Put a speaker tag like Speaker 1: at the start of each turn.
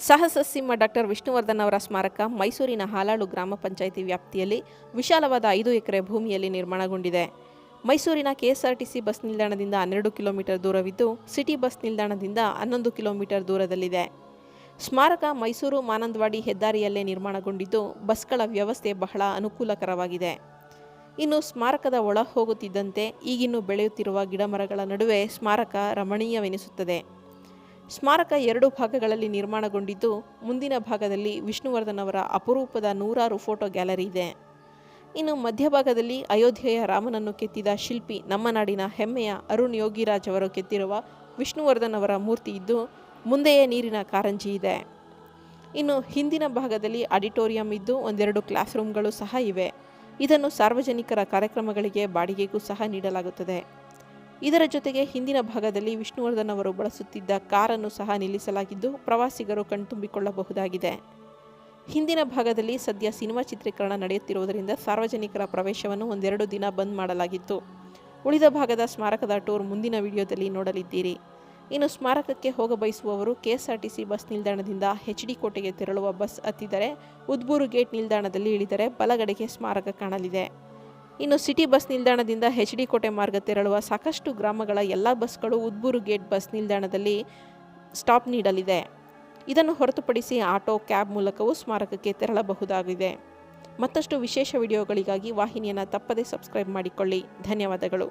Speaker 1: ಸಾಹಸಸಿಂಹ doctor Vishnuvardhan ಅವರ ಸ್ಮಾರಕ ಮೈಸೂರಿನ ಹಾಲಾಳು ಗ್ರಾಮ ಪಂಚಾಯಿತಿ ವ್ಯಾಪ್ತಿಯಲ್ಲಿ ವಿಶಾಲವಾದ 5 ಎಕರೆ ಭೂಮಿಯಲ್ಲಿ ನಿರ್ಮಾಣಗೊಂಡಿದೆ. ಮೈಸೂರಿನ ಕೆಎಸ್ಆರ್ಟಿಸಿ ಬಸ್ ನಿಲ್ದಾಣದಿಂದ 12 ಕಿಲೋಮೀಟರ್ ದೂರವಿದ್ದು, ಸಿಟಿ ಬಸ್ ನಿಲ್ದಾಣದಿಂದ 11 ಕಿಲೋಮೀಟರ್ ದೂರದಲ್ಲಿದೆ. ಸ್ಮಾರಕ ಮೈಸೂರು ಮಾನಂದವಾಡಿ ಹೆದ್ದಾರಿಯಲ್ಲೇ ನಿರ್ಮಾಣಗೊಂಡಿದ್ದು, ಬಸ್ಗಳ ವ್ಯವಸ್ಥೆ ಬಹಳ ಅನುಕೂಲಕರವಾಗಿದೆ. ಇನ್ನು ಸ್ಮಾರಕದ ಒಳ ಹೋಗುತ್ತಿದ್ದಂತೆ ಈಗಿನ್ನು ಬೆಳೆಯುತ್ತಿರುವ ಗಿಡಮರಗಳ ನಡುವೆ ಸ್ಮಾರಕ ರಮಣೀಯವೆನಿಸುತ್ತದೆ. ಸ್ಮಾರಕ 2 ಭಾಗಗಳಲ್ಲಿ ನಿರ್ಮಾಣಗೊಂಡಿದ್ದು, ಮುಂದಿನ ಭಾಗದಲ್ಲಿ ವಿಷ್ಣುವರ್ಧನ್ ಅವರ ಅಪರೂಪದ 100 ಫೋಟೋ ಗ್ಯಾಲರಿ ಇದೆ. ಇನ್ನು ಮಧ್ಯಭಾಗದಲ್ಲಿ ಅಯೋಧ್ಯೆಯ ರಾಮನನ್ನು ಕೆತ್ತಿದ ಶಿಲ್ಪಿ ನಮ್ಮ ನಾಡಿನ ಹೆಮ್ಮೆಯ ಅರುಣ್ ಯೋಗಿರಾಜ್ ಅವರು ಕೆತ್ತಿರುವ ವಿಷ್ಣುವರ್ಧನ್ ಅವರ ಮೂರ್ತಿ ಇದ್ದು, ಮುಂದೆಯೇ ನೀರಿನ ಕಾರಂಜಿ ಇದೆ. ಇನ್ನು ಹಿಂದಿನ ಭಾಗದಲ್ಲಿ ಆಡಿಟೋರಿಯಂ ಇದ್ದು, ಒಂದೆರಡು ಕ್ಲಾಸ್ ರೂಮ್ಗಳು ಸಹ ಇವೆ. ಇದನ್ನು ಸಾರ್ವಜನಿಕರ ಕಾರ್ಯಕ್ರಮಗಳಿಗೆ ಬಾಡಿಗೆಗೂ ಸಹ ನೀಡಲಾಗುತ್ತದೆ. ಇದರ ಜೊತೆಗೆ ಹಿಂದಿನ ಭಾಗದಲ್ಲಿ ವಿಷ್ಣುವರ್ಧನ್ ಅವರು ಬಳಸುತ್ತಿದ್ದ ಕಾರನ್ನು ಸಹ ನಿಲ್ಲಿಸಲಾಗಿದ್ದು, ಪ್ರವಾಸಿಗರು ಕಣ್ತುಂಬಿಕೊಳ್ಳಬಹುದಾಗಿದೆ. ಹಿಂದಿನ ಭಾಗದಲ್ಲಿ ಸದ್ಯ ಸಿನಿಮಾ ಚಿತ್ರೀಕರಣ ನಡೆಯುತ್ತಿರುವುದರಿಂದ ಸಾರ್ವಜನಿಕರ ಪ್ರವೇಶವನ್ನು ಒಂದೆರಡು ದಿನ ಬಂದ್ ಮಾಡಲಾಗಿತ್ತು. ಉಳಿದ ಭಾಗದ ಸ್ಮಾರಕದ ಟೂರ್ ಮುಂದಿನ ವಿಡಿಯೋದಲ್ಲಿ ನೋಡಲಿದ್ದೀರಿ. ಇನ್ನು ಸ್ಮಾರಕಕ್ಕೆ ಹೋಗಬಯಸುವವರು ಕೆಎಸ್ಆರ್ಟಿಸಿ ಬಸ್ ನಿಲ್ದಾಣದಿಂದ ಎಚ್ಡಿ ಕೋಟೆಗೆ ತೆರಳುವ ಬಸ್ ಹತ್ತಿದರೆ ಉದ್ಬೂರು ಗೇಟ್ ನಿಲ್ದಾಣದಲ್ಲಿ ಇಳಿದರೆ ಬಲಗಡೆಗೆ ಸ್ಮಾರಕ ಕಾಣಲಿದೆ. ಇನ್ನು ಸಿಟಿ ಬಸ್ ನಿಲ್ದಾಣದಿಂದ ಎಚ್ಡಿ ಕೋಟೆ ಮಾರ್ಗ ತೆರಳುವ ಸಾಕಷ್ಟು ಗ್ರಾಮಗಳ ಎಲ್ಲ ಬಸ್ಗಳು ಉದ್ಬೂರು ಗೇಟ್ ಬಸ್ ನಿಲ್ದಾಣದಲ್ಲಿ ಸ್ಟಾಪ್ ನೀಡಲಿದೆ. ಇದನ್ನು ಹೊರತುಪಡಿಸಿ ಆಟೋ, ಕ್ಯಾಬ್ ಮೂಲಕವೂ ಸ್ಮಾರಕಕ್ಕೆ ತೆರಳಬಹುದಾಗಿದೆ. ಮತ್ತಷ್ಟು ವಿಶೇಷ ವಿಡಿಯೋಗಳಿಗಾಗಿ ವಾಹಿನಿಯನ್ನು ತಪ್ಪದೇ ಸಬ್ಸ್ಕ್ರೈಬ್ ಮಾಡಿಕೊಳ್ಳಿ. ಧನ್ಯವಾದಗಳು.